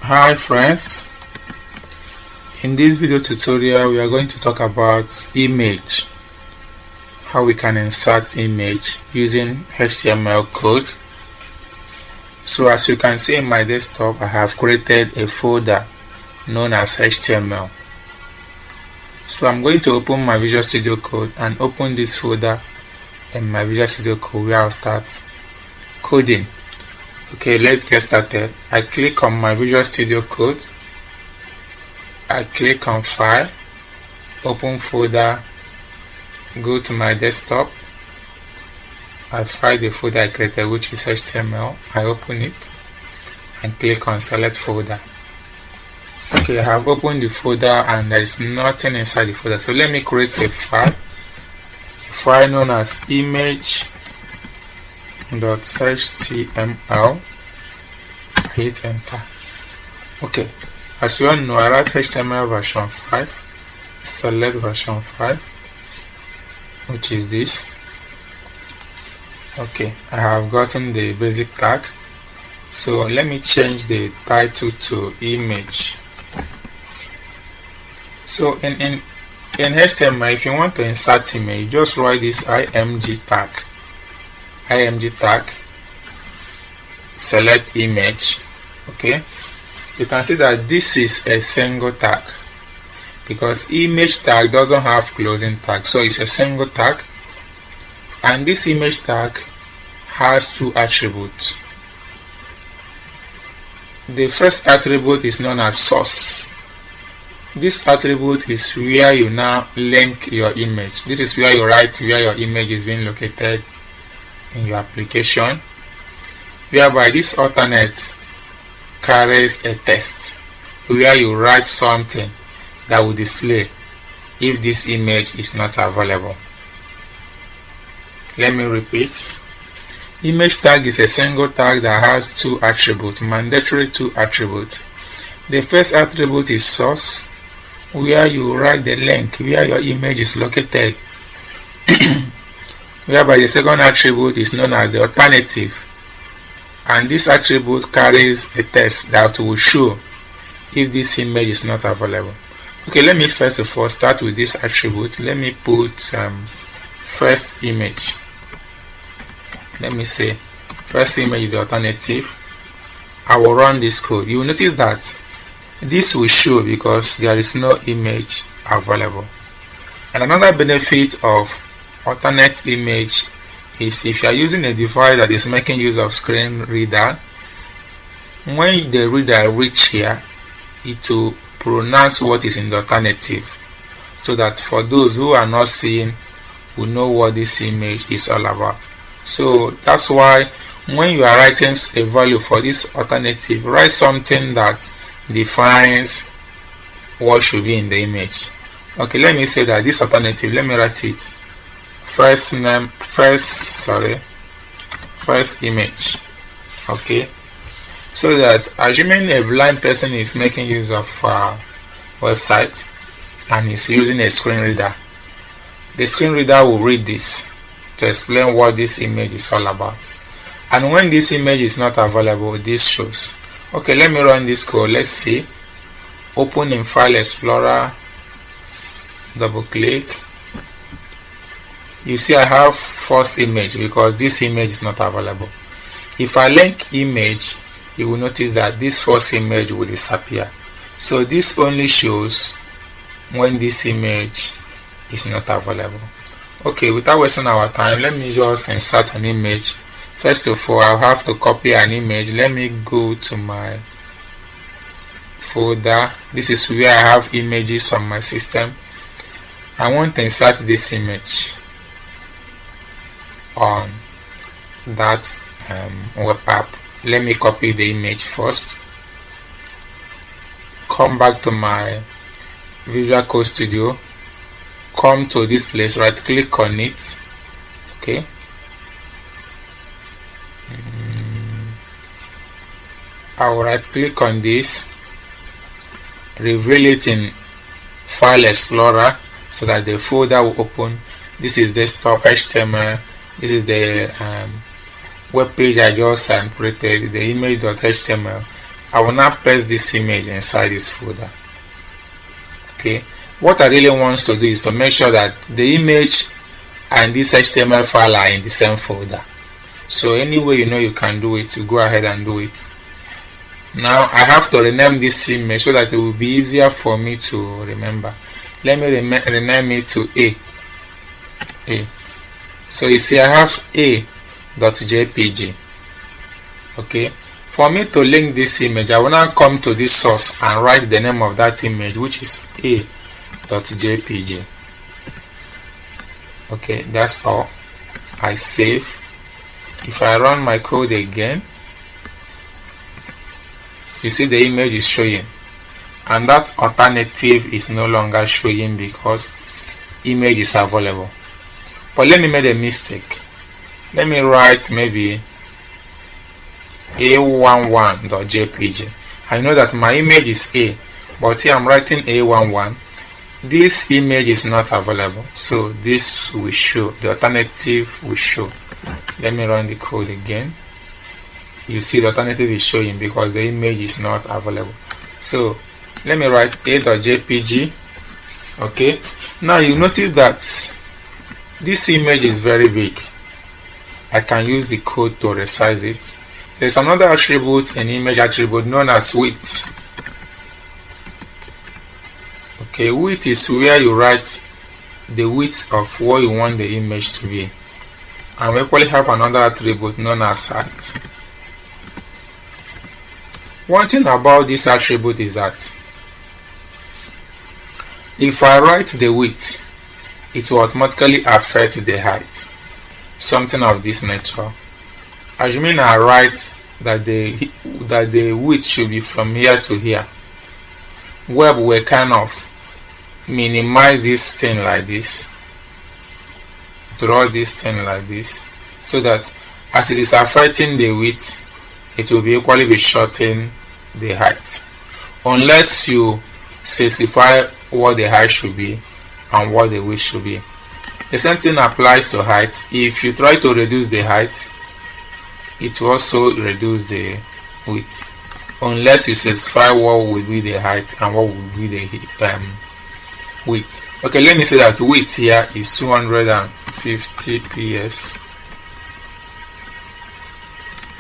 Hi friends, in this video tutorial we are going to talk about image, how we can insert image using HTML code. So as you can see in my desktop, I have created a folder known as HTML. So I'm going to open my Visual Studio Code and open this folder in my Visual Studio Code where I'll start coding. Okay, let's get started. I click on my Visual Studio Code. I click on File, Open Folder, go to my desktop. I find the folder I created, which is HTML. I open it and click on Select Folder. Okay, I have opened the folder and there is nothing inside the folder. So let me create a file known as image.html. Hit enter. Okay, as you all know, I write HTML version 5, select version 5, which is this. Okay, I have gotten the basic tag. So let me change the title to image. So in HTML, if you want to insert image, just write this img tag, select image. Okay, you can see that this is a single tag because image tag doesn't have closing tag, so it's a single tag, and this image tag has two attributes. The first attribute is known as source. This attribute is where you now link your image. This is where you write where your image is being located in your application, whereby this alternate carries a text where you write something that will display if this image is not available. Let me repeat. Image tag is a single tag that has two attributes, mandatory two attributes. The first attribute is source, where you write the link where your image is located, whereby the second attribute is known as the alternative, and this attribute carries a text that will show if this image is not available. Okay, let me first of all start with this attribute. Let me put first image. Let me say first image is the alternative. I will run this code. You will notice that this will show because there is no image available. And another benefit of alternate image is if you are using a device that is making use of screen reader, when the reader reach here, it will pronounce what is in the alternative, so that for those who are not seeing will know what this image is all about. So that's why when you are writing a value for this alternative, write something that defines what should be in the image. Okay, let me say that this alternative, let me write it first image. Okay, so that assuming a blind person is making use of website and is using a screen reader, the screen reader will read this to explain what this image is all about. And when this image is not available, this shows. Okay, let me run this code. Let's see. Open in File Explorer, double click. You see I have first image because this image is not available. If I link image, you will notice that this first image will disappear. So this only shows when this image is not available. Okay, without wasting our time, let me just insert an image. First of all, I'll have to copy an image. Let me go to my folder. This is where I have images on my system. I want to insert this image on that web app. Let me copy the image first. Come back to my Visual Code Studio. Come to this place, right click on it. Okay. I will right click on this, reveal it in File Explorer so that the folder will open. This is desktop HTML. This is the web page I just created, the image.html. I will now paste this image inside this folder. Okay, what I really want to do is to make sure that the image and this HTML file are in the same folder. So anyway you can do it, you go ahead and do it. Now I have to rename this image so that it will be easier for me to remember. Let me rename it to A. So you see I have a.jpg. Okay, for me to link this image, I will now come to this source and write the name of that image, which is a.jpg. Okay, that's all. I save. If I run my code again, you see the image is showing, and that alternative is no longer showing because image is available. But let me make a mistake. Let me write maybe a11.jpg. I know that my image is A, but here I'm writing a11. This image is not available, so this will show, the alternative will show. Let me run the code again. You see the alternative is showing because the image is not available. So let me write a.jpg. Okay, now you notice that this image is very big. I can use the code to resize it. There's another attribute, an image attribute known as width. Okay, width is where you write the width of what you want the image to be. And we equally have another attribute known as height. One thing about this attribute is that if I write the width, it will automatically affect the height. Something of this nature. Assuming I write that the width should be from here to here, web will kind of minimize this thing like this, draw this thing like this, so that as it is affecting the width, it will be equally be shortening the height, unless you specify what the height should be and what the width should be. The same thing applies to height. If you try to reduce the height, it will also reduce the width, unless you specify what will be the height and what will be the width. Okay, let me say that width here is 250 ps.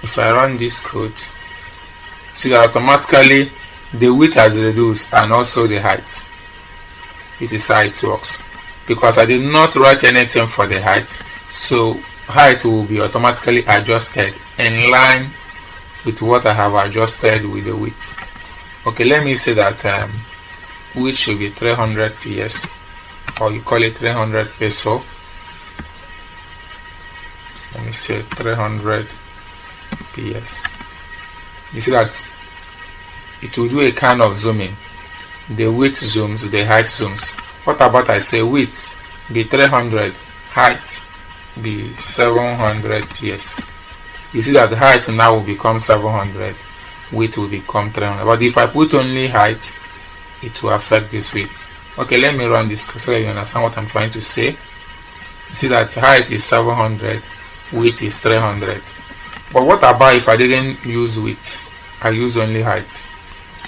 If I run this code, see that automatically the width has reduced and also the height. This is how it works, because I did not write anything for the height, so height will be automatically adjusted in line with what I have adjusted with the width. Okay, let me say that width should be 300 ps, or you call it 300 peso. Let me say 300 ps. You see that it will do a kind of zooming. The width zooms, the height zooms. What about I say width be 300, height be 700 ps? You see that the height now will become 700, width will become 300. But if I put only height, it will affect this width. Okay, let me run this so that you understand what I'm trying to say. You see that height is 700, width is 300. But what about if I didn't use width, I use only height?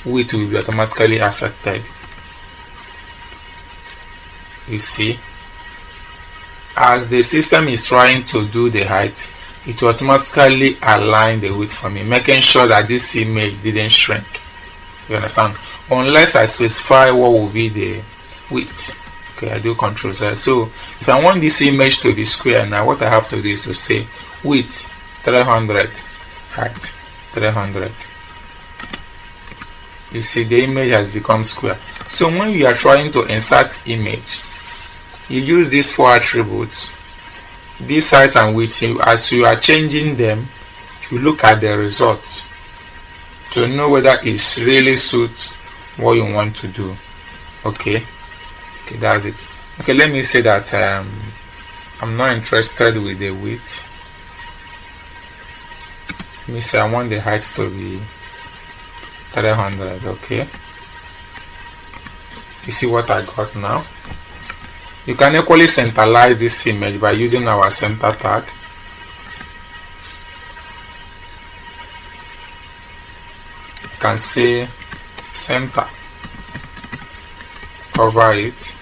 Width will be automatically affected. You see, as the system is trying to do the height, it will automatically align the width for me, making sure that this image didn't shrink. You understand? Unless I specify what will be the width. Okay, I do Control Z. So if I want this image to be square, now what I have to do is to say width 300, height 300. You see the image has become square. So when you are trying to insert image, you use these four attributes, this height and width. As you are changing them, you look at the result to know whether it really suits what you want to do. Okay, that's it. Okay, let me say that I'm not interested with the width. Let me say I want the height to be 300. Okay, you see what I got now? You can equally centralize this image by using our center tag. You can say center, cover it.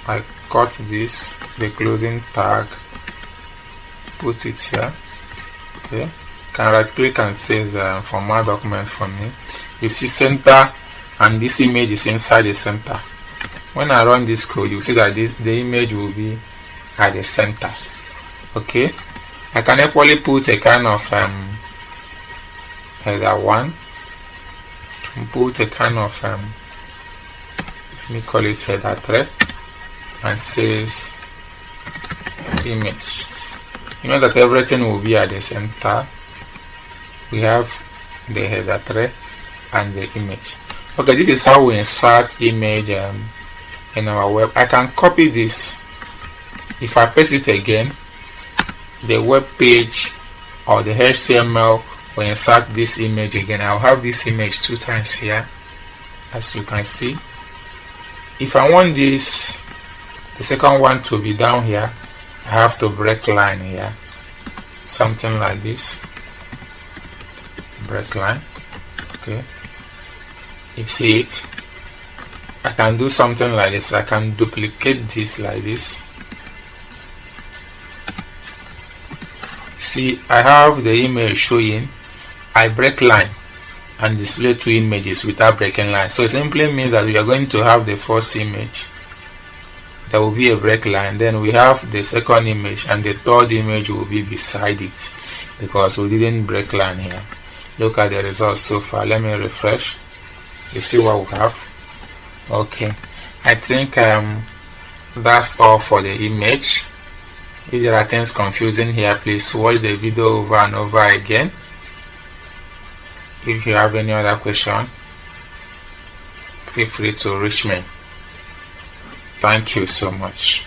I cut this, the closing tag, put it here. Okay, can right click and say format document for me. You see center, and this image is inside the center. When I run this code, you see that the image will be at the center. Okay, I can equally put a kind of header 1, put a kind of let me call it header 3, and says image. You know that everything will be at the center. We have the header 3 and the image. Okay, this is how we insert image in our web. I can copy this. If I paste it again, the web page or the HTML will insert this image again. I'll have this image 2 times here, as you can see. If I want this, the second one, to be down here, I have to break line here, something like this. Break line. Okay, you see it. I can do something like this. I can duplicate this like this. See, I have the image showing. I break line and display 2 images without breaking line. So it simply means that we are going to have the first image. There will be a break line. Then we have the second image, and the third image will be beside it because we didn't break line here. Look at the results so far. Let me refresh. You see what we have. Okay, I think that's all for the image. If there are things confusing here, please watch the video over and over again. If you have any other question, feel free to reach me. Thank you so much.